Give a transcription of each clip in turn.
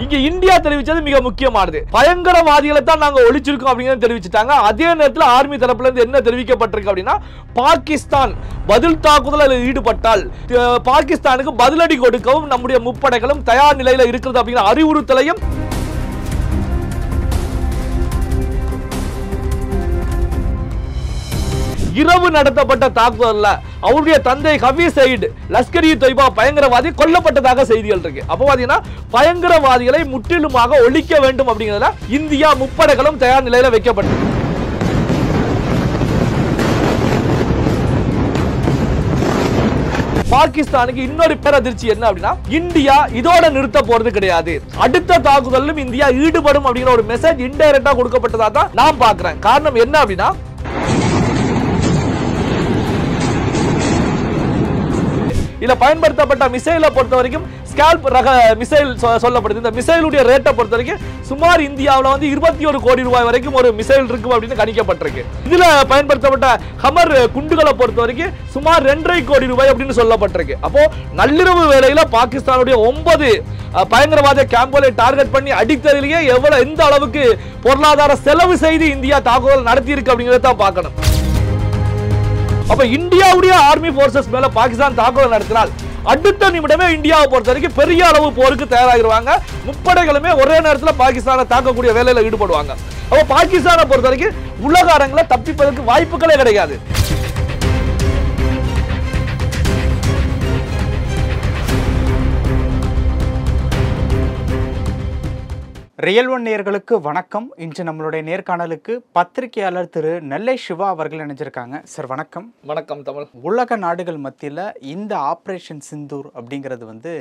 இங்க இந்தியா தெரிவிச்சது மிக முக்கியமானது. பயங்கரவாதிகளை தான் நாங்க ஒழிச்சிருக்கோம் அப்படிங்கறத தெரிவிச்சிட்டாங்க. அதே நேரத்தில் ஆர்மி தரப்புல இருந்து என்ன தெரிவிக்கப்பட்டிருக்கு அப்படின்னா, பாகிஸ்தான் பதில் தாக்குதலில் ஈடுபட்டால் பாகிஸ்தானுக்கு பதிலடி கொடுக்கவும் நம்முடைய முப்படைகளும் தயார் நிலையில இருக்கிறது அப்படிங்கிற அறிவுறுத்தலையும் இரவு நடத்தப்பட்ட தாக்குதல்ல அவருடைய தந்தை ஹபீஸ் சயீத் லஷ்கர் இ தொய்பா பயங்கரவாதி கொல்லப்பட்டதாக செய்திகள் இருக்கு. அப்போ பாத்தீங்கன்னா பயங்கரவாதிகளை முற்றிலுமாக ஒழிக்க வேண்டும் அப்படிங்கிறதுல இந்தியா முப்படைகளும் தயார் நிலையில வைக்கப்பட்டது. பாகிஸ்தானுக்கு இன்னொரு பேரதிர்ச்சி என்ன அப்படின்னா, இந்தியா இதோட நிறுத்த போறது கிடையாது, அடுத்த தாக்குதலிலும் இந்தியா ஈடுபடும் அப்படிங்கிற ஒரு மெசேஜ் இன்டைரக்டா கொடுக்கப்பட்டதா தான் நான் பார்க்கிறேன். காரணம் என்ன அப்படின்னா, இதுல பயன்படுத்தப்பட்ட மிசைலை பொறுத்த வரைக்கும் ஸ்கால்ப் ரக மிசைல் சொல்லப்படுது. இந்த மிசைலுடைய ரேட்டை பொறுத்த வரைக்கும் சுமார் இந்தியாவில் வந்து 21 கோடி ரூபாய் வரைக்கும் ஒரு மிசைல் இருக்கும் அப்படின்னு கணிக்கப்பட்டிருக்கு. இதுல பயன்படுத்தப்பட்ட ஹமர் குண்டுகளை பொறுத்த வரைக்கும் சுமார் 2.5 கோடி ரூபாய் அப்படின்னு சொல்லப்பட்டிருக்கு. அப்போ நள்ளிரவு வேளையில பாகிஸ்தானுடைய 9 பயங்கரவாத கேம்புகளை டார்கெட் பண்ணி அடித்ததிலேயே எந்த அளவுக்கு பொருளாதார செலவு செய்து இந்தியா தாக்குதல் நடத்தி இருக்கு அப்படிங்கறத பார்க்கணும். அப்ப இந்தியாவுடைய ஆர்மி போர்சஸ் மேல பாகிஸ்தான் தாக்குதல் நடத்தினால் அடுத்த நிமிடமே இந்தியாவை பொறுத்த வரைக்கும் பெரிய அளவு போருக்கு தயாராகிடுவாங்க. முப்படைகளுமே ஒரே நேரத்தில் பாகிஸ்தானை தாக்கக்கூடிய வேலையில ஈடுபடுவாங்க. அப்ப பாகிஸ்தானை பொறுத்த வரைக்கும் உலக அரங்கில் தப்பிப்பதற்கு வாய்ப்புகளே கிடையாது. ரியல் ஒன் நேயர்களுக்கு வணக்கம். இன்று நம்மளுடைய நேர்காணலுக்கு பத்திரிகையாளர் திரு நெல்லை சிவா அவர்கள் இணைஞ்சிருக்காங்க. சார் வணக்கம். வணக்கம் தமிழ். உலக நாடுகள் மத்தியில் இந்த ஆப்ரேஷன் சிந்தூர் அப்படிங்கிறது வந்து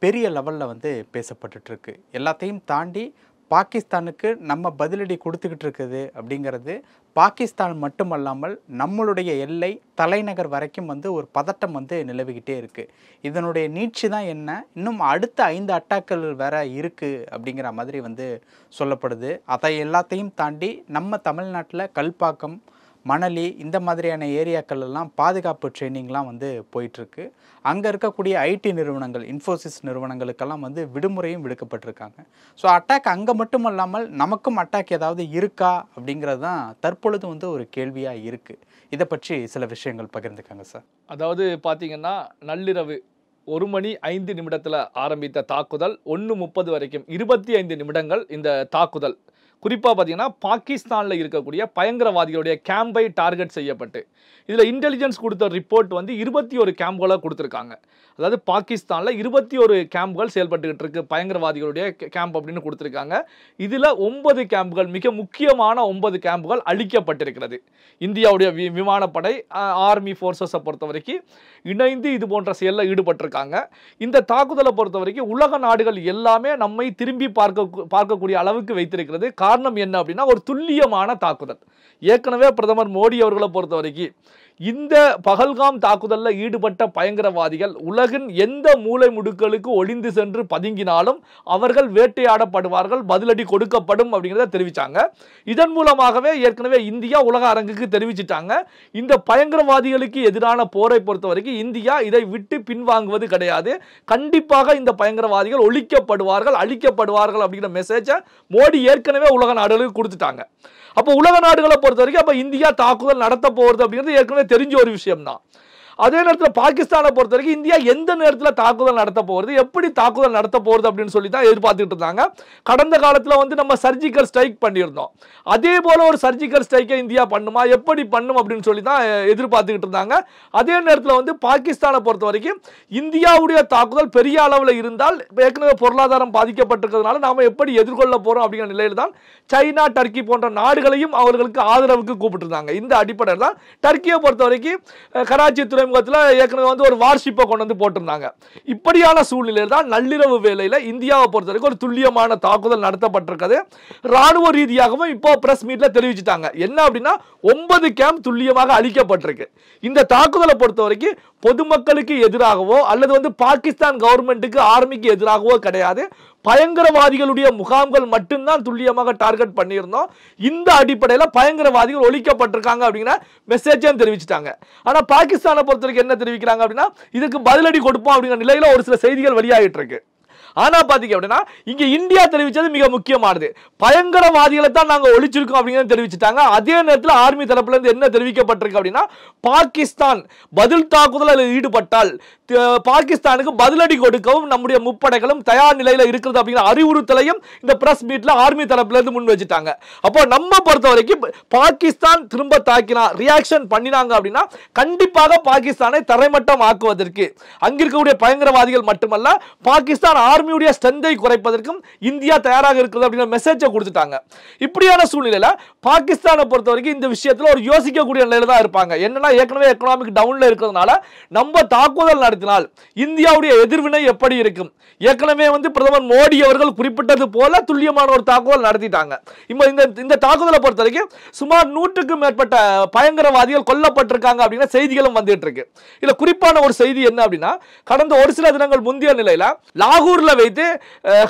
பெரிய லெவலில் வந்து பேசப்பட்டுட்டு இருக்கு. எல்லாத்தையும் தாண்டி பாகிஸ்தானுக்கு நம்ம பதிலடி கொடுத்துக்கிட்டு இருக்குது அப்படிங்கிறது பாகிஸ்தான் மட்டுமல்லாமல் நம்மளுடைய எல்லை தலைநகர் வரைக்கும் வந்து ஒரு பதட்டம் வந்து நிலவிக்கிட்டே இருக்குது. இதனுடைய நீட்சி தான் என்ன, இன்னும் அடுத்த 5 அட்டாக்கள் வேற இருக்குது அப்படிங்கிற மாதிரி வந்து சொல்லப்படுது. அதை எல்லாத்தையும் தாண்டி நம்ம தமிழ்நாட்டில் கல்பாக்கம், மணலி இந்த மாதிரியான ஏரியாக்கள் எல்லாம் பாதுகாப்பு ட்ரைனிங்லாம் வந்து போயிட்டுருக்கு. அங்கே இருக்கக்கூடிய ஐடி நிறுவனங்கள், இன்ஃபோசிஸ் நிறுவனங்களுக்கெல்லாம் வந்து விடுமுறையும் விடுக்கப்பட்டிருக்காங்க. ஸோ அட்டாக் அங்கே மட்டும் இல்லாமல் நமக்கும் அட்டாக் ஏதாவது இருக்கா அப்படிங்கிறது தான் தற்பொழுது வந்து ஒரு கேள்வியாக இருக்குது. இதை பற்றி சில விஷயங்கள் பகிர்ந்துக்காங்க சார். அதாவது பார்த்தீங்கன்னா, நள்ளிரவு 1 மணி 5 நிமிடத்தில் ஆரம்பித்த தாக்குதல் 1:30 வரைக்கும் 25 நிமிடங்கள் இந்த தாக்குதல் குறிப்பாக பார்த்தீங்கன்னா பாகிஸ்தானில் இருக்கக்கூடிய பயங்கரவாதிகளுடைய கேம்பை டார்கெட் செய்யப்பட்டு இதில் இன்டெலிஜென்ஸ் கொடுத்த ரிப்போர்ட் வந்து 21 கேம்புகளை கொடுத்துருக்காங்க. அதாவது பாகிஸ்தானில் 21 கேம்புகள் செயல்பட்டுக்கிட்டு இருக்கு, பயங்கரவாதிகளுடைய கேம்ப் அப்படின்னு கொடுத்துருக்காங்க. இதில் 9 கேம்புகள், மிக முக்கியமான 9 கேம்புகள் அழிக்கப்பட்டிருக்கிறது. இந்தியாவுடைய விமானப்படை, ஆர்மி ஃபோர்ஸஸை பொறுத்த வரைக்கும் இணைந்து இது போன்ற செயலில் ஈடுபட்டிருக்காங்க. இந்த தாக்குதலை பொறுத்த வரைக்கும் உலக நாடுகள் எல்லாமே நம்மை திரும்பி பார்க்கக்கூடிய அளவுக்கு வைத்திருக்கிறது. காரணம் என்ன அப்படின்னா, ஒரு துல்லியமான தாக்குதல். ஏற்கனவே பிரதமர் மோடி அவர்களை பொறுத்த வரைக்கும் இந்த பகல்காம் தாக்குதலில் ஈடுபட்ட பயங்கரவாதிகள் உலகின் எந்த மூலை முடுக்களுக்கு ஒளிந்து சென்று பதுங்கினாலும் அவர்கள் வேட்டையாடப்படுவார்கள், பதிலடி கொடுக்கப்படும் அப்படிங்கிறத தெரிவித்தாங்க. இதன் மூலமாகவே ஏற்கனவே இந்தியா உலக அரங்குக்கு தெரிவிச்சிட்டாங்க, இந்த பயங்கரவாதிகளுக்கு எதிரான போரை பொறுத்த வரைக்கும் இந்தியா இதை விட்டு பின்வாங்குவது கிடையாது, கண்டிப்பாக இந்த பயங்கரவாதிகள் ஒழிக்கப்படுவார்கள், அழிக்கப்படுவார்கள் அப்படிங்கிற மெசேஜை மோடி ஏற்கனவே உலக நாடுகளுக்கு கொடுத்துட்டாங்க. அப்போ உலக நாடுகளை பொறுத்த வரைக்கும் அப்போ இந்தியா தாக்குதல் நடத்த போகிறது அப்படிங்கிறது ஏற்கனவே தெரிஞ்ச ஒரு விஷயம் தான். அதே நேரத்தில் பாகிஸ்தானை பொறுத்த வரைக்கும் இந்தியா எந்த நேரத்தில் தாக்குதல் நடத்த போகிறது, எப்படி தாக்குதல் நடத்த போகிறது அப்படின்னு சொல்லி தான் எதிர்பார்த்துட்டு இருந்தாங்க. கடந்த காலத்தில் வந்து நம்ம சர்ஜிக்கல் ஸ்ட்ரைக் பண்ணியிருந்தோம், அதே போல ஒரு சர்ஜிக்கல் ஸ்ட்ரைக்கை இந்தியா பண்ணுமா, எப்படி பண்ணும் அப்படின்னு சொல்லி தான் எதிர்பார்த்துக்கிட்டு இருந்தாங்க. அதே நேரத்தில் வந்து பாகிஸ்தானை பொறுத்த வரைக்கும் இந்தியாவுடைய தாக்குதல் பெரிய அளவில் இருந்தால் ஏற்கனவே பொருளாதாரம் பாதிக்கப்பட்டிருக்கிறதுனால நாம் எப்படி எதிர்கொள்ள போகிறோம் அப்படிங்கிற நிலையில் தான் சைனா, டர்க்கி போன்ற நாடுகளையும் அவர்களுக்கு ஆதரவுக்கு கூப்பிட்டுருந்தாங்க. இந்த அடிப்படையில் தான் டர்க்கியை பொறுத்த வரைக்கும் கராச்சி துறைமுகத்தில் ஏற்கனவே வந்து ஒரு வார்ஷிப்பை கொண்டு வந்து போட்டிருந்தாங்க. இப்படியான சூழ்நிலையில் தான் நள்ளிரவு வேளையில் இந்தியாவை பொறுத்த வரைக்கும் ஒரு துல்லியமான தாக்குதல் நடத்தப்பட்டிருக்கிறது. ராணுவ ரீதியாகவும் இப்போ பிரஸ் மீட்ல தெரிவிச்சிட்டாங்க. என்ன அப்படின்னா 9 கேம்ப் துல்லியமாக அழிக்கப்பட்டிருக்கு. இந்த தாக்குதலை பொறுத்த வரைக்கும் பொதுமக்களுக்கு எதிராகவோ அல்லது வந்து பாகிஸ்தான் கவர்மெண்ட்டுக்கு, ஆர்மிக்கு எதிராகவோ கிடையாது, பயங்கரவாதிகளுடைய முகாம்கள் மட்டும்தான் துல்லியமாக டார்கெட் பண்ணியிருந்தோம். இந்த அடிப்படையில் பயங்கரவாதிகள் ஒழிக்கப்பட்டிருக்காங்க அப்படிங்கிற மெசேஜும் தெரிவிச்சிட்டாங்க. ஆனால் பாகிஸ்தானை பொறுத்த வரைக்கும் என்ன தெரிவிக்கிறாங்க அப்படின்னா, இதுக்கு பதிலடி கொடுப்போம் அப்படிங்கிற நிலையில் ஒரு சில செய்திகள் வெளியாகிட்டு இருக்கு. ஆனா பாத்தீங்க அப்படின்னா இங்க இந்தியா தெரிவிச்சது மிக முக்கியமானது. பயங்கரவாதிகளை தான் நாங்க ஒழிச்சிருக்கோம் அப்படிங்கறத தெரிவிச்சிட்டாங்க. அதே நேரத்தில் ஆர்மி தரப்புல இருந்து என்ன தெரிவிக்கப்பட்டிருக்கு அப்படின்னா, பாகிஸ்தான் பதில் தாக்குதலில் ஈடுபட்டால் பாகிஸ்தானுக்கு பதிலடி கொடுக்கவும் நம்முடைய முப்படைகளும் தயார் நிலையில இருக்கிறது அப்படிங்கிற அறிவுறுத்தலையும் இந்த பிரஸ் மீட்ல ஆர்மி தரப்புல இருந்து முன் வச்சுட்டாங்க. அப்போ நம்ம பொறுத்த வரைக்கும் பாகிஸ்தான் திரும்ப தாக்கினா ரியாக்ஷன் பண்ணினாங்க அப்படின்னா கண்டிப்பாக பாகிஸ்தானை தரைமட்டம் ஆக்குவதற்கு அங்கிருக்கக்கூடிய பயங்கரவாதிகள் மட்டுமல்ல பாகிஸ்தான் ஆர்மியுடைய ஸ்ட்ரென்த்தை குறைப்பதற்கும் இந்தியா தயாராக இருக்கிறது அப்படிங்கிற மெசேஜை கொடுத்துட்டாங்க. இப்படியான சூழ்நிலையில பாகிஸ்தானை பொறுத்த வரைக்கும் இந்த விஷயத்துல ஒரு யோசிக்கக்கூடிய நிலையில தான் இருப்பாங்க. என்னன்னா ஏற்கனவே எக்கனாமிக் டவுன்ல இருக்கிறதுனால நம்ம தாக்குதல் நடத்தினால் இந்தியாவுடைய எதிர்வினை எப்படி இருக்கும்? ஏற்கனவே பிரதமர் மோடி அவர்கள் குறிப்பிட்டது போல துல்லியமான ஒரு தாக்குதல் நடத்திட்டாங்க. இந்த தாக்குதலை பொறுத்த வரைக்கும் சுமார் 100க்கும் மேற்பட்ட பயங்கரவாதிகள் கொல்லப்பட்டிருக்காங்க அப்படிங்கிற செய்திகளும் வந்துட்டு இருக்கு. இதுல குறிப்பான ஒரு செய்தி என்ன அப்படின்னா, கடந்த ஒரு சில தினங்கள் முந்தைய நிலையில லாகூர்ல வைத்து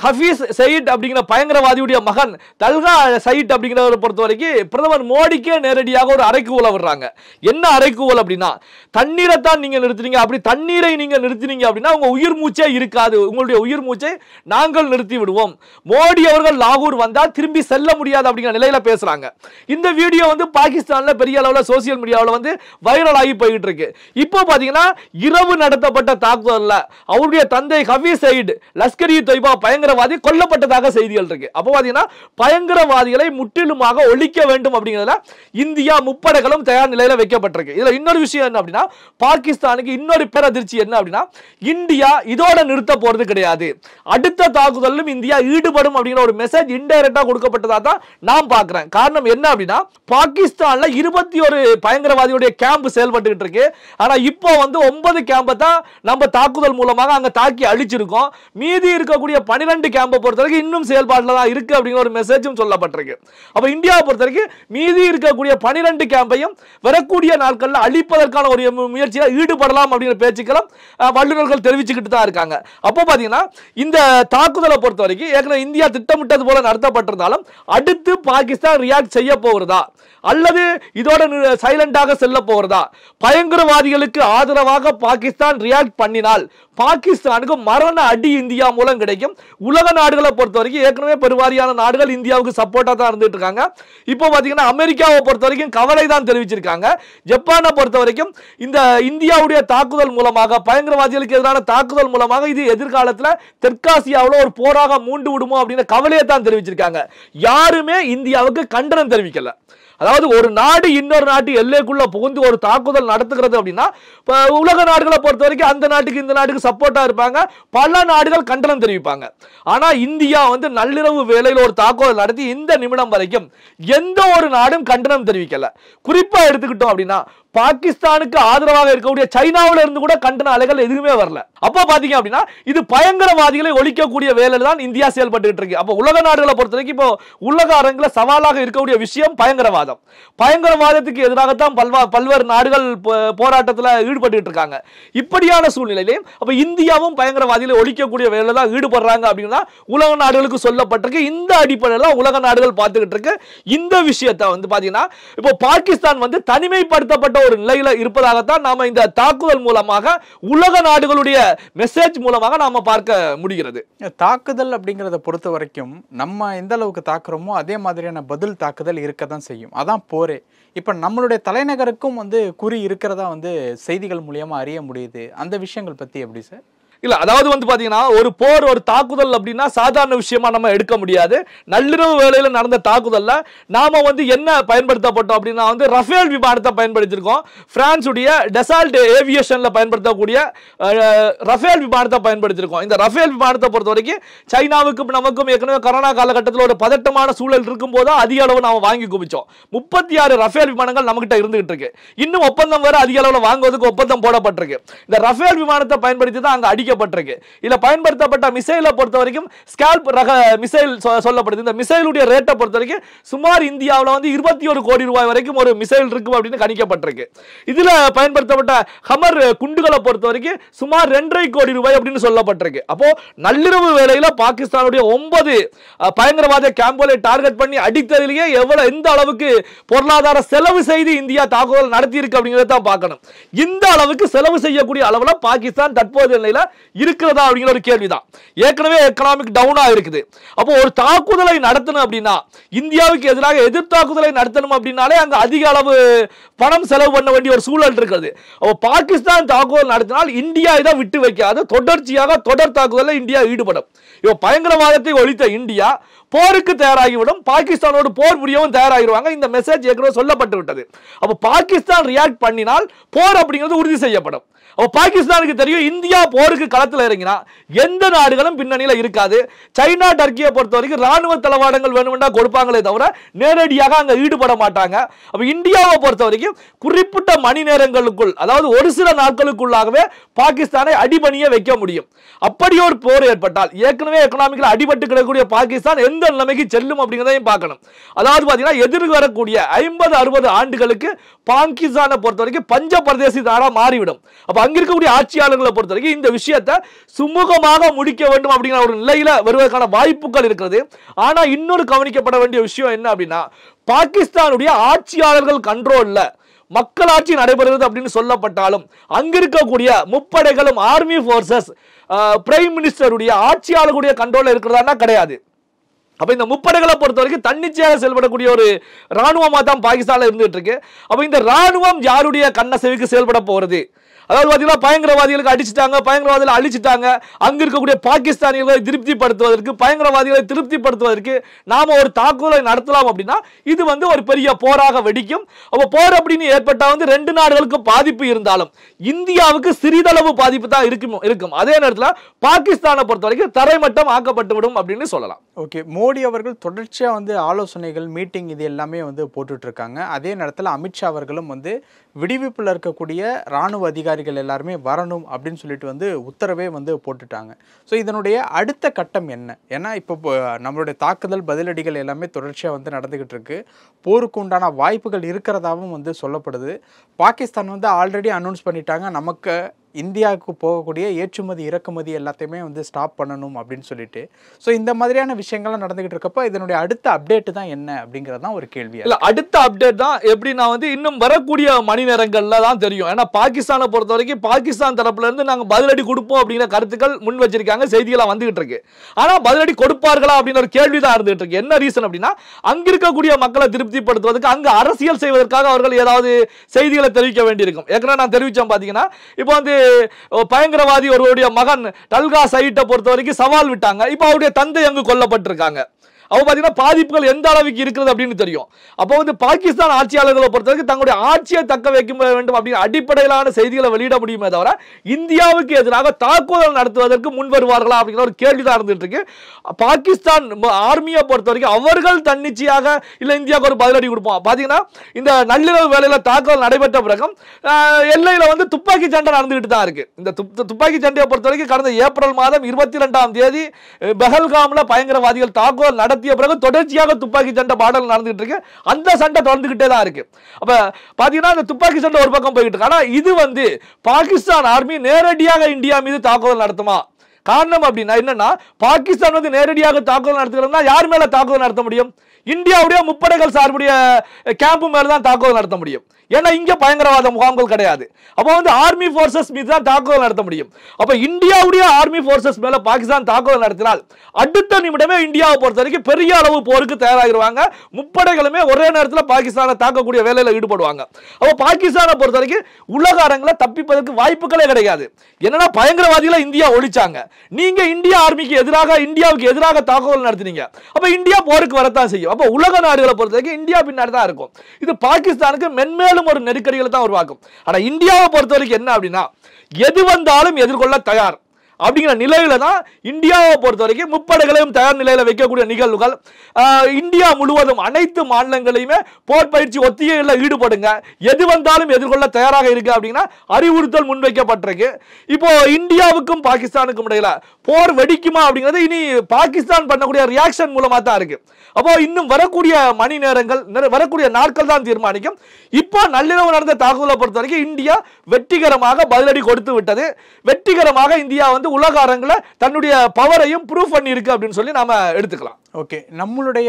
ஹபீஸ் சயீத் அப்படிங்கிற பயங்கரவாதியுடைய மகன் தல்கா சயீத் அப்படிங்கிறவரை பொறுத்த வரைக்கும் பிரதமர் மோடிக்கே நேரடியாக ஒரு அறைகூவலை விடுறாங்க. என்ன அறைகூவல் அப்படின்னா, தண்ணீரை தான் நீங்க நிறுத்துறீங்க, அப்படி தண்ணீரை நீங்க நிறுத்தினீங்க அப்படின்னா உங்க உயிர் மூச்சே இருக்காது, உங்களுடைய உயிர் மூச்சை நாங்கள் நிறுத்தி விடுவோம். மோடி அவர்கள் லாகூர் வந்தா திரும்பி செல்ல முடியாது அப்படிங்கிற நிலையில பேசுறாங்க. இந்த வீடியோ பாகிஸ்தான்ல பெரிய அளவுல சோசியல் மீடியாவில் வைரல் ஆகி போயிட்டு இருக்கு. இப்போ பாத்தீங்கன்னா இரவு நடத்தப்பட்ட தாக்குதல்ல அவருடைய தந்தை ஹபீஸ் சயீத் லஷ்கர்-இ தொய்பா பயங்கரவாதி கொல்லப்பட்டதாக செய்திகள் இருக்கு. அப்போ பாத்தீங்கன்னா பயங்கரவாதிகளை முற்றிலுமாக ஒழிக்க வேண்டும் அப்படிங்கிறதுல இந்தியா முப்படைகளும் தயார் நிலையில வைக்கப்பட்டிருக்கு. இதுல இன்னொரு விஷயம் என்ன அப்படின்னா, பாகிஸ்தானுக்கு இன்னொரு பேரதிர்ச்சி என்ன அப்படின்னா, இந்தியா இதோட நிறுத்த போறது கிடையாது, அடுத்த தாக்குதலிலும் இந்தியா ஈடுபடும் அப்படிங்கிற ஒரு மெசேஜ் இன்டைரக்டா கொடுக்கப்பட்டதா தான் நான் பார்க்கிறேன். காரணம் என்ன அப்படின்னா, பாகிஸ்தான்ல 21 பயங்கரவாதியுடைய கேம்ப் செயல்பட்டு இருக்கு. ஆனா இப்போ 9 கேம்பை தான் நம்ம தாக்குதல் மூலமாக அங்க தாக்கி அழிச்சிருக்கோம். மீதி இருக்கக்கூடிய 12 கேம்பை பொறுத்தவரைக்கும் இன்னும் செயல்பாட்டில் தான் இருக்கு அப்படிங்கிற ஒரு மெசேஜும் சொல்லப்பட்டிருக்கு. அப்ப இந்தியாவை பொறுத்தவரைக்கும் மீதி இருக்கக்கூடிய 12 கேம்பையும் வரக்கூடிய நாட்களில் அழிப்பதற்கான ஒரு முயற்சியில் ஈடுபடலாம் அப்படிங்கிற பேச்சுக்களும் வல்லுநர்கள் தெரிவிச்சுக்கிட்டு தான் இருக்காங்க. அப்போ பாத்தீங்கன்னா இந்த தாக்குதலை பொறுத்த வரைக்கும் ஏற்கனவே இந்தியா திட்டமிட்டது போல நடத்தப்பட்டிருந்தாலும் அடுத்து பாகிஸ்தான் ரியாக்ட் செய்ய போகிறதா அல்லது இதோட சைலண்டாக செல்ல போகிறதா? பயங்கரவாதிகளுக்கு ஆதரவாக பாகிஸ்தான் ரியாக்ட் பண்ணினால் பாகிஸ்தானுக்கு மரண அடி இந்தியா மூலம் கிடைக்கும். உலக நாடுகளை பொறுத்த வரைக்கும் ஏற்கனவே பெருவாரியான நாடுகள் இந்தியாவுக்கு சப்போர்ட்டா தான் இருந்துட்டு இருக்காங்க. இப்போ பாத்தீங்கன்னா அமெரிக்காவை பொறுத்த வரைக்கும் கவலை தான் தெரிவிச்சிருக்காங்க. ஜப்பானை பொறுத்த வரைக்கும் இந்த இந்தியாவுடைய தாக்குதல் மூலமாக பயங்கரவாதிகளுக்கு எதிரான தாக்குதல் மூலமாக இது எதிர்காலத்தில் தெற்காசியாவில் ஒரு போராக மூண்டு விடுமோ அப்படின்னு கவலையை தான் தெரிவிச்சிருக்காங்க. யாருமே இந்தியாவுக்கு கண்டனம் தெரிவிக்கல. அதாவது ஒரு நாடு இன்னொரு நாட்டு எல்லைக்குள்ள புகுந்து ஒரு தாக்குதல் நடத்துகிறது அப்படின்னா உலக நாடுகளை பொறுத்த வரைக்கும் அந்த நாட்டுக்கு இந்த நாட்டுக்கு சப்போர்ட்டா இருப்பாங்க, பல நாடுகள் கண்டனம் தெரிவிப்பாங்க. ஆனா இந்தியா நள்ளிரவு வேளையில் ஒரு தாக்குதல் நடத்தி இந்த நிமிடம் வரைக்கும் எந்த ஒரு நாடும் கண்டனம் தெரிவிக்கல. குறிப்பா எடுத்துக்கிட்டோம் அப்படின்னா பாகிஸ்தானுக்கு ஆதரவாக இருக்கக்கூடிய சைனாவில இருந்து கூட கண்டன அலைகள் எதுவுமே வரல. அப்ப பாத்தீங்க அப்படின்னா இது பயங்கரவாதிகளை ஒழிக்கக்கூடிய வேலையில தான் இந்தியா செயல்பட்டு இருக்கு. அப்ப உலக நாடுகளை பொறுத்த வரைக்கும் இப்போ உலக அரங்கில் சவாலாக இருக்கக்கூடிய விஷயம் பயங்கரவாதம். பயங்கரவாதத்துக்கு எதிராகத்தான் பல்வேறு நாடுகள் போராட்டத்தில் ஈடுபட்டு இருக்காங்க. இப்படியான சூழ்நிலையிலும் அப்ப இந்தியாவும் பயங்கரவாதிகளை ஒழிக்கக்கூடிய வேலையில தான் ஈடுபடுறாங்க அப்படின்னா உலக நாடுகளுக்கு சொல்லப்பட்டிருக்கு. இந்த அடிப்படையில் உலக நாடுகள் பார்த்துக்கிட்டு இருக்கு. இந்த விஷயத்தை பாத்தீங்கன்னா இப்போ பாகிஸ்தான் தனிமைப்படுத்தப்பட்ட ஒரு நிலையில இருப்பதாகத்தான் நாம இந்த தாக்குதல் மூலமாக உலக நாடுகளுடைய மெசேஜ் மூலமாக நாம பார்க்க முடிகிறது. தாக்குதல் அப்படிங்கறத பொறுத்த வரைக்கும் நம்ம எந்த அளவுக்கு தாக்குறோமோ அதே மாதிரியான பதில் தாக்குதல் இருக்கதான் செய்யும். அதான் போரே. இப்ப நம்மளுடைய தலைநகருக்கும் குறி இருக்கிறதா செய்திகள் மூலமா அறிய முடியுது. அந்த விஷயங்கள் பத்தி எப்படி சார்? இல்ல அதாவது பாத்தீங்கன்னா ஒரு போர் ஒரு தாக்குதல் அப்படின்னா சாதாரண விஷயமா நம்ம எடுக்க முடியாது. நள்ளிரவு வேளையில நடந்த தாக்குதல்ல நாம என்ன பயன்படுத்தப்பட்டோம் அப்படின்னா ரஃபேல் விமானத்தை பயன்படுத்தியிருக்கோம். பிரான்ஸ் உடைய டெசால்ட் ஏவியேஷன்ல பயன்படுத்தக்கூடிய ரஃபேல் விமானத்தை பயன்படுத்தியிருக்கோம். இந்த ரஃபேல் விமானத்தை பொறுத்த வரைக்கும் சைனாவுக்கும் நமக்கும் ஏற்கனவே கொரோனா காலகட்டத்தில் ஒரு பதட்டமான சூழல் இருக்கும் போது அதிக அளவு நாம வாங்கி குவிச்சோம். 36 ரஃபேல் விமானங்கள் நம்ம கிட்ட இருந்துகிட்டு இருக்கு. இன்னும் ஒப்பந்தம் வேற அதிக அளவுல வாங்குவதற்கு ஒப்பந்தம் போடப்பட்டிருக்கு. இந்த ரஃபேல் விமானத்தை பயன்படுத்தி தான் அங்க அடிக்கப்பட்டிருக்கு. இதுல பயன்படுத்தப்பட்ட மிசைலை பொறுத்த வரைக்கும் ஸ்கால்ப் ரக மிசைல் சொல்லப்படுது. இந்த மிசைலுடைய ரேட்டை பொறுத்த வரைக்கும் சுமார் இந்தியாவில் 21 கோடி ரூபாய் வரைக்கும் ஒரு மிசைல் இருக்கும் அப்படின்னு கணிக்கப்பட்டிருக்கு. இதுல பயன்படுத்தப்பட்ட ஹமர் குண்டுகளை பொறுத்த வரைக்கும் சுமார் 2.5 கோடி ரூபாய் அப்படின்னு சொல்லப்பட்டிருக்கு. அப்போ நள்ளிரவு வேளையில பாகிஸ்தானுடைய 9 பயங்கரவாத கேம்புகளை டார்கெட் பண்ணி அடித்ததிலேயே எந்த அளவுக்கு பொருளாதார செலவு செய்து இந்தியா தாக்குதல் நடத்தி இருக்கு அப்படிங்கறத பார்க்கணும். இந்த அளவுக்கு செலவு செய்யக்கூடிய அளவுல பாகிஸ்தான் தற்போதைய நிலையில இருக்கிறதா அப்படிங்கிற ஒரு கேள்விதான். ஏற்கனவே எக்கனாமிக் டவுனா இருக்குது. அப்போ ஒரு தாக்குதலை நடத்தணும் அப்படின்னா, இந்தியாவுக்கு எதிராக எதிர் தாக்குதலை நடத்தணும் அப்படின்னாலே அங்க அதிக அளவு பணம் செலவு பண்ண வேண்டிய ஒரு சூழல் இருக்குது. அப்போ பாகிஸ்தான் தாக்குதல் நடத்தினால் இந்தியா இதை விட்டு வைக்காது, தொடர்ச்சியாக தொடர் தாக்குதலில் இந்தியா ஈடுபடும். இப்போ பயங்கரவாதத்தை ஒழித்த இந்தியா போருக்கு தயாராகிவிடும், பாகிஸ்தானோடு போர் புரியவும் தயாராகிடுவாங்க. இந்த மெசேஜ் ஏற்கனவே சொல்லப்பட்டு விட்டது. அப்போ பாகிஸ்தான் ரியாக்ட் பண்ணினால் போர் அப்படிங்கிறது உறுதி செய்யப்படும். அப்போ பாகிஸ்தானுக்கு தெரியும், இந்தியா போருக்கு களத்தில் இறங்கினா எந்த நாடுகளும் பின்னணியில் இருக்காது. சைனா டர்க்கியை பொறுத்த வரைக்கும் ராணுவ தளவாடங்கள் வேணுமெண்டா கொடுப்பாங்களே தவிர நேரடியாக அங்கே ஈடுபட மாட்டாங்க. அப்போ இந்தியாவை பொறுத்த வரைக்கும் குறிப்பிட்ட மணி நேரங்களுக்குள், அதாவது ஒரு சில நாட்களுக்குள்ளாகவே பாகிஸ்தானை அடிபணிய வைக்க முடியும். அப்படி ஒரு போர் ஏற்பட்டால் ஏற்கனவே எக்கனாமிக்கில் அடிபட்டு கிடக்கூடிய பாகிஸ்தான் எந்த நிலைமைக்கு செல்லும் அப்படிங்கிறதையும் பார்க்கணும். அதாவது பார்த்தீங்கன்னா எதிர் வரக்கூடிய 50-60 ஆண்டுகளுக்கு பாகிஸ்தானை பொறுத்த வரைக்கும் பஞ்ச பிரதேசி நாடா மாறிவிடும். அப்ப அங்க இருக்கக்கூடிய ஆட்சியாளர்களை பொறுத்த வரைக்கும் இந்த விஷயத்தை சுமூகமாக முடிக்க வேண்டும் அப்படிங்கிற ஒரு நிலையில வருவதற்கான வாய்ப்புகள் இருக்கிறது. ஆனா இன்னொரு கவனிக்கப்பட வேண்டிய விஷயம் என்ன அப்படின்னா, பாகிஸ்தானுடைய ஆட்சியாளர்கள் கண்ட்ரோல்ல மக்களாட்சி நடைபெறுகிறது அப்படின்னு சொல்லப்பட்டாலும் அங்க இருக்கக்கூடிய முப்படைகளும் ஆர்மி போர்சஸ் பிரைம் மினிஸ்டருடைய ஆட்சியாளர்களுடைய கண்ட்ரோல்ல இருக்கிறதா கிடையாது. அப்ப இந்த முப்படைகளை பொறுத்த வரைக்கும் தன்னிச்சையாக செயல்படக்கூடிய ஒரு ராணுவமா தான் பாகிஸ்தான்ல இருந்துட்டு இருக்கு. அப்ப இந்த ராணுவம் யாருடைய கண்ணசைவுக்கு செயல்பட போறது? அதாவது பார்த்தீங்கன்னா பயங்கரவாதிகளுக்கு அடிச்சுட்டாங்க, பயங்கரவாதிகளை அழிச்சிட்டாங்க. அங்க இருக்கக்கூடிய பாகிஸ்தானிகளை திருப்திப்படுத்துவதற்கு, பயங்கரவாதிகளை திருப்திப்படுத்துவதற்கு நாம ஒரு தாக்குதலை நடத்தலாம் அப்படின்னா இது ஒரு பெரிய போராக வெடிக்கும். அப்போ போர் அப்படின்னு ஏற்பட்டா 2 நாடுகளுக்கு பாதிப்பு இருந்தாலும் இந்தியாவுக்கு சிறிதளவு பாதிப்பு தான் இருக்கும். அதே நேரத்தில் பாகிஸ்தானை பொறுத்த வரைக்கும் தரைமட்டம் ஆக்கப்பட்டு விடும் அப்படின்னு சொல்லலாம். ஓகே, மோடி அவர்கள் தொடர்ச்சியா ஆலோசனைகள், மீட்டிங் இது எல்லாமே போட்டுட்டு இருக்காங்க. அதே நேரத்தில் அமித்ஷா அவர்களும் விடுவிப்பில் இருக்கக்கூடிய ராணுவ அதிகாரிகள் எல்லாருமே வரணும் அப்படின்னு சொல்லிட்டு உத்தரவே போட்டுட்டாங்க. ஸோ இதனுடைய அடுத்த கட்டம் என்ன? ஏன்னா இப்போ நம்மளுடைய தாக்குதல் பதிலடிகள் எல்லாமே தொடர்ச்சியாக நடந்துகிட்டு இருக்கு. போருக்கு உண்டான வாய்ப்புகள் இருக்கிறதாவும் சொல்லப்படுது. பாகிஸ்தான் ஆல்ரெடி அனௌன்ஸ் பண்ணிட்டாங்க, நமக்கு இந்தியாவுக்கு போகக்கூடிய ஏற்றுமதி இறக்குமதி எல்லாத்தையுமே ஸ்டாப் பண்ணணும் அப்படின்னு சொல்லிட்டு. ஸோ இந்த மாதிரியான விஷயங்கள்லாம் நடந்துகிட்டு இருக்கப்போ இதனுடைய அடுத்த அப்டேட் தான் என்ன அப்படிங்கிறது தான் ஒரு கேள்வி. இல்லை, அடுத்த அப்டேட் தான் எப்படின்னா இன்னும் வரக்கூடிய மணி நேரங்கள்ல தான் தெரியும். ஏன்னா பாகிஸ்தானை பொறுத்த வரைக்கும் பாகிஸ்தான் தரப்புல இருந்து நாங்கள் பதிலடி கொடுப்போம் அப்படிங்கிற கருத்துக்கள் முன் வச்சிருக்காங்க, செய்திகளாக வந்துகிட்டு இருக்கு. ஆனால் பதிலடி கொடுப்பார்களா அப்படின்னு ஒரு கேள்வி தான் இருந்துகிட்டு இருக்கு. என்ன ரீசன் அப்படின்னா, அங்க இருக்கக்கூடிய மக்களை திருப்திப்படுத்துவதற்கு, அங்க அரசியல் செய்வதற்காக அவர்கள் ஏதாவது செய்திகளை தெரிவிக்க வேண்டியிருக்கும். ஏற்கனவே நான் தெரிவிச்சேன் பார்த்தீங்கன்னா, இப்போ பயங்கரவாதி ஒருவருடைய மகன் டல்கா சைட்டை பொறுத்த வரைக்கும் சவால் விட்டாங்க. இப்போ அவருடைய தந்தை அங்கு கொல்லப்பட்டிருக்காங்க. அப்போ பார்த்தீங்கன்னா பாதிப்புகள் எந்த அளவுக்கு இருக்கிறது அப்படின்னு தெரியும். அப்போ பாகிஸ்தான் ஆட்சியாளர்களை பொறுத்தவரைக்கும் தங்களுடைய ஆட்சியை தக்க வைக்க வேண்டும் அப்படிங்கிற அடிப்படையிலான செய்திகளை வெளியிட முடியுமே தவிர இந்தியாவுக்கு எதிராக தாக்குதல் நடத்துவதற்கு முன் வருவார்களா அப்படிங்கிற ஒரு கேள்விதான் இருந்துட்டு இருக்கு. பாகிஸ்தான் ஆர்மியை பொறுத்த வரைக்கும் அவர்கள் தன்னிச்சையாக இல்லை இந்தியாவுக்கு ஒரு பதிலடி கொடுப்போம். பார்த்தீங்கன்னா இந்த நள்ளிரவு வேளையில் தாக்குதல் நடைபெற்ற பிறகு எல்லையில் துப்பாக்கி சண்டை நடந்துகிட்டு தான் இருக்கு. இந்த துப்பாக்கி சண்டையை பொறுத்த வரைக்கும் கடந்த ஏப்ரல் மாதம் 22ஆம் தேதி பெஹல்காம்ல பயங்கரவாதிகள் தாக்குதல் நடத்திய பிறகு தொடர்ச்சியாக துப்பாக்கி சண்டை பாடல் நடந்துகிட்டு இருக்கு. அந்த சண்டை தொடர்ந்துகிட்டே தான் இருக்கு. அப்ப பாத்தீங்கன்னா இந்த துப்பாக்கி சண்டை ஒரு பக்கம் போயிட்டு இருக்கு. ஆனா இது பாகிஸ்தான் ஆர்மி நேரடியாக இந்தியா மீது தாக்குதல் நடத்துமா? காரணம் அப்படின்னா என்னன்னா, பாகிஸ்தான் நேரடியாக தாக்குதல் நடத்துகிறதுனா யார் மேல தாக்குதல் நடத்த முடியும்? இந்தியாவுடைய முப்படைகள் சார்புடைய கேம்ப் மேல தான் தாக்குதல் நடத்த முடியும். ஏன்னா இங்க பயங்கரவாத முகாம்கள் கிடையாது. அப்போ ஆர்மி போர்சஸ் மீது தான் தாக்குதல் நடத்த முடியும். அப்ப இந்தியாவுடைய ஆர்மி போர்சஸ் மேல பாகிஸ்தான் தாக்குதல் நடத்தினால் அடுத்த நிமிடமே இந்தியாவை பொறுத்த வரைக்கும் பெரிய அளவு போருக்கு தயாராகிடுவாங்க. முப்படைகளுமே ஒரே நேரத்தில் பாகிஸ்தானை தாக்கக்கூடிய வேலையில ஈடுபடுவாங்க. அப்போ பாகிஸ்தானை பொறுத்த வரைக்கும் உலக அரங்கில் தப்பிப்பதற்கு வாய்ப்புகளே கிடையாது. என்னன்னா பயங்கரவாதிகளை இந்தியா ஒழிச்சாங்க, நீங்க இந்தியா ஆர்மிக்கு எதிராக இந்தியாவுக்கு எதிராக தாக்குதல் நடத்தினீங்க. அப்ப இந்தியா போருக்கு வரத்தான் செய்யும். அப்போ உலக நாடுகளை பொறுத்த வரைக்கும் இந்தியா பின்னாடி தான் இருக்கும். இது பாகிஸ்தானுக்கு மென்மேலும் ஒரு நெருக்கடிகளை தான் உருவாக்கும். ஆனா இந்தியாவை பொறுத்த வரைக்கும் என்ன அப்படின்னா, எது வந்தாலும் எதிர்கொள்ள தயார் அப்படிங்கிற நிலையில தான் இந்தியாவை பொறுத்த வரைக்கும் முப்படைகளையும் தயார் நிலையில வைக்கக்கூடிய நிகழ்வுகள். இந்தியா முழுவதும் அனைத்து மாநிலங்களையுமே போர் பயிற்சி ஒத்திகைகளில் ஈடுபடுங்க, எது வந்தாலும் எதிர்கொள்ள தயாராக இருக்கு அப்படின்னா அறிவுறுத்தல் முன்வைக்கப்பட்டிருக்கு. இப்போ இந்தியாவுக்கும் பாகிஸ்தானுக்கும் இடையில போர் வெடிக்குமா அப்படிங்கிறது இனி பாகிஸ்தான் பண்ணக்கூடிய ரியாக்ஷன் மூலமா தான் இருக்கு. அப்போ இன்னும் வரக்கூடிய மணி நேரங்கள், வரக்கூடிய நாட்கள் தான் தீர்மானிக்கும். இப்போ நள்ளிரவு நடந்த தாக்குதலை பொறுத்த வரைக்கும் இந்தியா வெற்றிகரமாக பதிலடி கொடுத்து விட்டது. வெற்றிகரமாக இந்தியா வந்து உலக அரங்கில் தன்னுடைய பவரையும் ப்ரூவ் பண்ணி இருக்கு அப்படின்னு சொல்லி நாம எடுத்துக்கலாம். ஓகே, நம்மளுடைய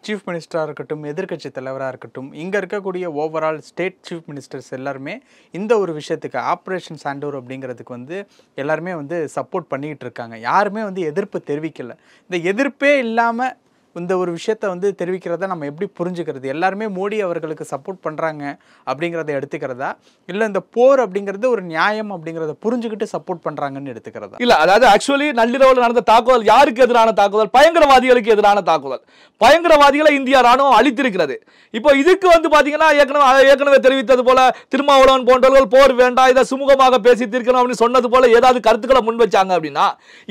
சீஃப் மினிஸ்டராக இருக்கட்டும், எதிர்க்கட்சி தலைவராக இருக்கட்டும், இங்கே இருக்கக்கூடிய ஓவரால் ஸ்டேட் சீஃப் மினிஸ்டர்ஸ் எல்லாருமே இந்த ஒரு விஷயத்துக்கு ஆப்ரேஷன் சாண்டோர் அப்படிங்கிறதுக்கு வந்து எல்லாருமே வந்து சப்போர்ட் பண்ணிக்கிட்டு இருக்காங்க. யாருமே வந்து எதிர்ப்பு தெரிவிக்கலை. இந்த எதிர்ப்பே இல்லாமல் இந்த ஒரு விஷயத்தை வந்து தெரிவிக்கிறத நம்ம எப்படி புரிஞ்சுக்கிறது? எல்லாருமே மோடி அவர்களுக்கு சப்போர்ட் பண்ணுறாங்க அப்படிங்கிறத எடுத்துக்கிறதா, இல்லை இந்த போர் அப்படிங்கிறது ஒரு நியாயம் அப்படிங்கிறத புரிஞ்சுக்கிட்டு சப்போர்ட் பண்ணுறாங்கன்னு எடுத்துக்கிறதா? இல்லை, அதாவது ஆக்சுவலி நள்ளிரவில் நடந்த தாக்குதல் யாருக்கு எதிரான தாக்குதல்? பயங்கரவாதிகளுக்கு எதிரான தாக்குதல். பயங்கரவாதிகளை இந்தியா ராணுவம் அழித்திருக்கிறது. இப்போ இதுக்கு வந்து பார்த்தீங்கன்னா ஏற்கனவே தெரிவித்தது போல திருமாவளவன் போன்றவர்கள் போர் வேண்டாம், இதை சுமூகமாக பேசி தீர்க்கணும் அப்படின்னு சொன்னது போல ஏதாவது கருத்துக்களை முன் வச்சாங்க அப்படின்னா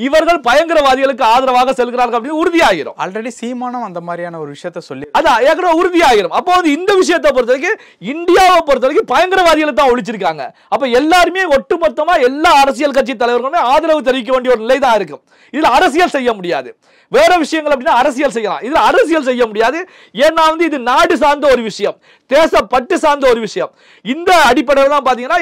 இவர்கள் பயங்கரவாதிகளுக்கு ஆதரவாக செல்கிறார்கள் அப்படின்னு உறுதியாகிரும். ஆல்ரெடி சீமானம் அந்த மாதிரியான ஒரு விஷயத்த சொல்லி அதான் ஏற்கனவே உறுதியாகிரும். அப்போ வந்து இந்த விஷயத்தை பொறுத்த வரைக்கும் இந்தியாவை பொறுத்த வரைக்கும் பயங்கரவாதிகளை தான் ஒழிச்சிருக்காங்க. அப்ப எல்லாருமே ஒட்டுமொத்தமா எல்லா அரசியல் கட்சி தலைவர்களுமே ஆதரவு தெரிவிக்க வேண்டிய ஒரு நிலை தான் இருக்கும். இதுல அரசியல் செய்ய முடியாது. வேற விஷயங்கள் அப்படின்னா அரசியல் செய்யலாம், இதுல அரசியல் செய்ய முடியாது. ஏன்னா வந்து இது நாடு சார்ந்த ஒரு விஷயம், தேசப்பட்டு சார்ந்த ஒரு விஷயம். இந்த அடிப்படையில் தான் பாத்தீங்கன்னா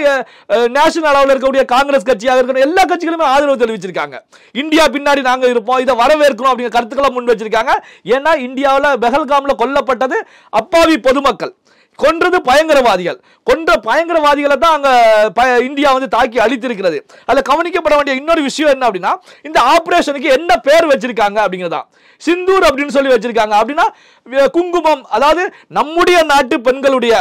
நேஷனல் அளவில் இருக்கக்கூடிய காங்கிரஸ் கட்சியாக இருக்கிற எல்லா கட்சிகளுமே ஆதரவு தெரிவிச்சிருக்காங்க. இந்தியா பின்னாடி நாங்க இருப்போம், இதை வரவேற்கிறோம் அப்படிங்கிற கருத்துக்களை முன் வச்சிருக்காங்க. ஏன்னா இந்தியாவில் பெஹல்காம்ல கொல்லப்பட்டது அப்பாவி பொதுமக்கள், கொன்றது பயங்கரவாதிகள். கொன்ற பயங்கரவாதிகளை தான் அங்க இந்தியா வந்து தாக்கி அழித்திருக்கிறது. அதுல கவனிக்கப்பட வேண்டிய இன்னொரு விஷயம் என்ன அப்படின்னா, இந்த ஆபரேஷனுக்கு என்ன பேர் வச்சிருக்காங்க அப்படிங்கிறதா. சிந்தூர் அப்படின்னு சொல்லி வச்சிருக்காங்க. அப்படின்னா குங்குமம், அதாவது நம்முடைய நாட்டு பெண்களுடைய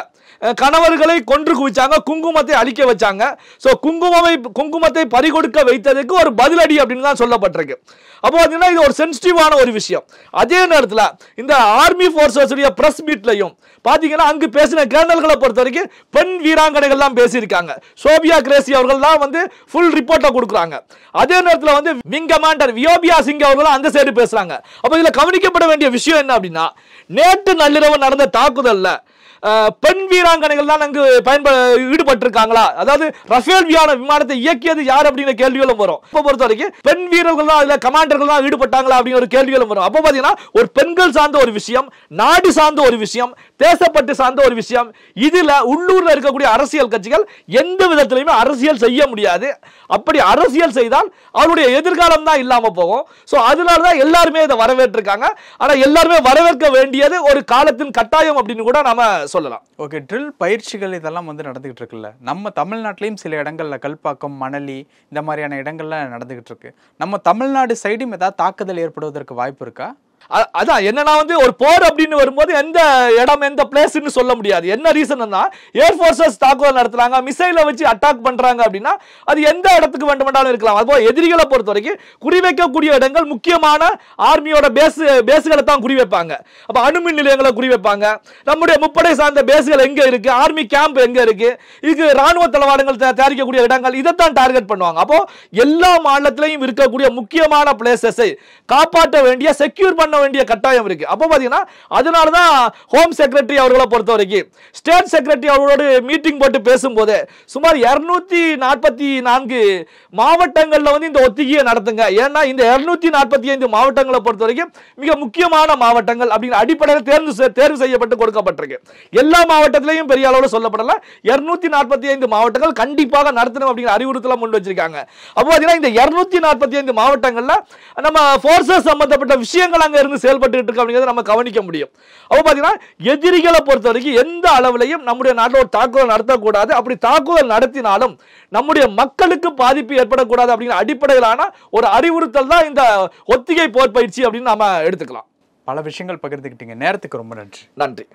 கணவர்களை கொன்று குவிச்சாங்க, குங்குமத்தை அழிக்க வச்சாங்க. சோ குங்குமத்தை பறிகொடுக்க வைத்ததுக்கு ஒரு பதிலடி அப்படின்னு தான் சொல்லப்பட்டிருக்கு. அப்போ பார்த்தீங்கன்னா இது ஒரு சென்சிட்டிவான ஒரு விஷயம். அதே நேரத்தில் இந்த ஆர்மி போர்சஸ் பிரஸ் மீட்லையும் பார்த்தீங்கன்னா அங்கு பேசின கேர்னல்களை பொறுத்த வரைக்கும் பெண் வீராங்கனைகள் தான் பேசியிருக்காங்க. சோபியா கிரேசி அவர்கள் தான் வந்து ஃபுல் ரிப்போர்ட்டை கொடுக்குறாங்க. அதே நேரத்தில் வந்து விங் கமாண்டர் வியோபியா சிங் அவர்கள் அந்த சைடு பேசுறாங்க. அப்போ இதில் கவனிக்கப்பட வேண்டிய விஷயம் என்ன அப்படின்னா, நேற்று நள்ளிரவு நடந்த தாக்குதல்ல பெண் வீராங்கனைகள் தான் அங்கு ஈடுபட்டிருக்காங்களா, அதாவது ரஃபேல் விமானத்தை இயக்கியது யார் அப்படிங்கிற கேள்விகளும் வரும். இப்போ பொறுத்த வரைக்கும் பெண் வீரர்கள் தான் இல்ல கமாண்டர்கள் தான் ஈடுபட்டாங்களா அப்படிங்கிற ஒரு கேள்விகளும் வரும். அப்போ பாத்தீங்கன்னா ஒரு பெண்கள் சார்ந்த ஒரு விஷயம், நாடு சார்ந்த ஒரு விஷயம், தேசப்பட்டு சார்ந்த ஒரு விஷயம். இதுல உள்ளூர்ல இருக்கக்கூடிய அரசியல் கட்சிகள் எந்த விதத்திலையுமே அரசியல் செய்ய முடியாது. அப்படி அரசியல் செய்தால் அவருடைய எதிர்காலம் தான் இல்லாம போகும். சோ அதனாலதான் எல்லாருமே இதை வரவேற்றிருக்காங்க. ஆனா எல்லாருமே வரவேற்க வேண்டியது ஒரு காலத்தின் கட்டாயம் அப்படின்னு கூட நாம சொல்லலாம். ஓகே, ட்ரில் பயிற்சிகள் இதெல்லாம் வந்து நடந்துகிட்டு இருக்குல்ல, நம்ம தமிழ்நாட்டிலையும் சில இடங்கள்ல கல்பாக்கம், மணலி இந்த மாதிரியான இடங்கள்ல நடந்துகிட்டு இருக்கு. நம்ம தமிழ்நாடு சைடும் ஏதாவது தாக்குதல் ஏற்படுவதற்கு வாய்ப்பு இருக்கா? அதான் என்னன்னா வந்து ஒரு போர் அப்படின்னு வரும்போது எந்த இடம் எந்த பிளேஸ்ன்னு சொல்ல முடியாது. என்ன ரீசன்னா ஏர் போர்சஸ் தாக்குதல் நடத்துறாங்க, மிசைலை வச்சு அட்டாக் பண்றாங்க அப்படின்னா அது எந்த இடத்துக்கு வேண்டுமென்றாலும் இருக்கலாம். அதுபோல எதிரிகளை பொறுத்த வரைக்கும் குறிவைக்கக்கூடிய இடங்கள் முக்கியமான ஆர்மியோட பேஸ்களை தான் குறிவைப்பாங்க. அப்ப அணுமின் நிலையங்களை குறிவைப்பாங்க. நம்முடைய முப்படை சார்ந்த பேஸ்கள் எங்க இருக்கு, ஆர்மி கேம்ப் எங்க இருக்கு, இதுக்கு ராணுவ தளவாடங்கள் தயாரிக்கக்கூடிய இடங்கள், இதைத்தான் டார்கெட் பண்ணுவாங்க. அப்போ எல்லா மாநிலத்திலையும் இருக்கக்கூடிய முக்கியமான பிளேசஸை காப்பாற்ற வேண்டிய, செக்யூர் பண்ண வேண்டிய கட்டாயம் இருக்கு. அப்போ பாத்தீங்கன்னா அதனால தான் ஹோம் செக்ரட்டரி அவர்களை பொறுத்த வரைக்கும் ஸ்டேட் செக்ரட்டரி அவர்களோடு மீட்டிங் போட்டு பேசும்போது சுமார் 244 மாவட்டங்கள்ல வந்து இந்த ஒத்திகையை நடத்துங்க. ஏன்னா இந்த 245 மாவட்டங்களை பொறுத்த வரைக்கும் மிக முக்கியமான மாவட்டங்கள் அப்படிங்கிற அடிப்படையில் தேர்வு செய்யப்பட்டு கொடுக்கப்பட்டிருக்கு. எல்லா மாவட்டத்திலையும் பெரிய அளவில் சொல்லப்படல. 245 மாவட்டங்கள் கண்டிப்பாக நடத்தணும் அப்படிங்கிற அறிவுறுத்தலை முன் வச்சிருக்காங்க. அப்போ பாத்தீங்கன்னா இந்த 245 மாவட்டங்கள்ல நம்ம போர்சஸ் சம்பந்தப்பட்ட விஷயங்கள் அங்க இருந்து செயல்பட்டு இருக்கு அப்படிங்கறத நம்ம கவனிக்க முடியும். அப்ப பாத்தீங்கன்னா எதிரிகளை பொறுத்த வரைக்கும் எந்த அளவிலையும் நம்முடைய நாட்டில் ஒரு தாக்குதல் நடத்தக்கூடாது. அப்படி தாக்குதல் நடத்தினாலும் நம்முடைய மக்களுக்கு பாதிப்பு ஏற்படக்கூடாது அப்படிங்கிற அடிப்படையிலான ஒரு அறிவுறுத்தல் தான் இந்த ஒத்திகை போர் பயிற்சி அப்படின்னு நாம எடுத்துக்கலாம். பல விஷயங்கள் பகிர்ந்துக்கிட்டீங்க. நேரத்துக்கு ரொம்ப நன்றி. நன்றி.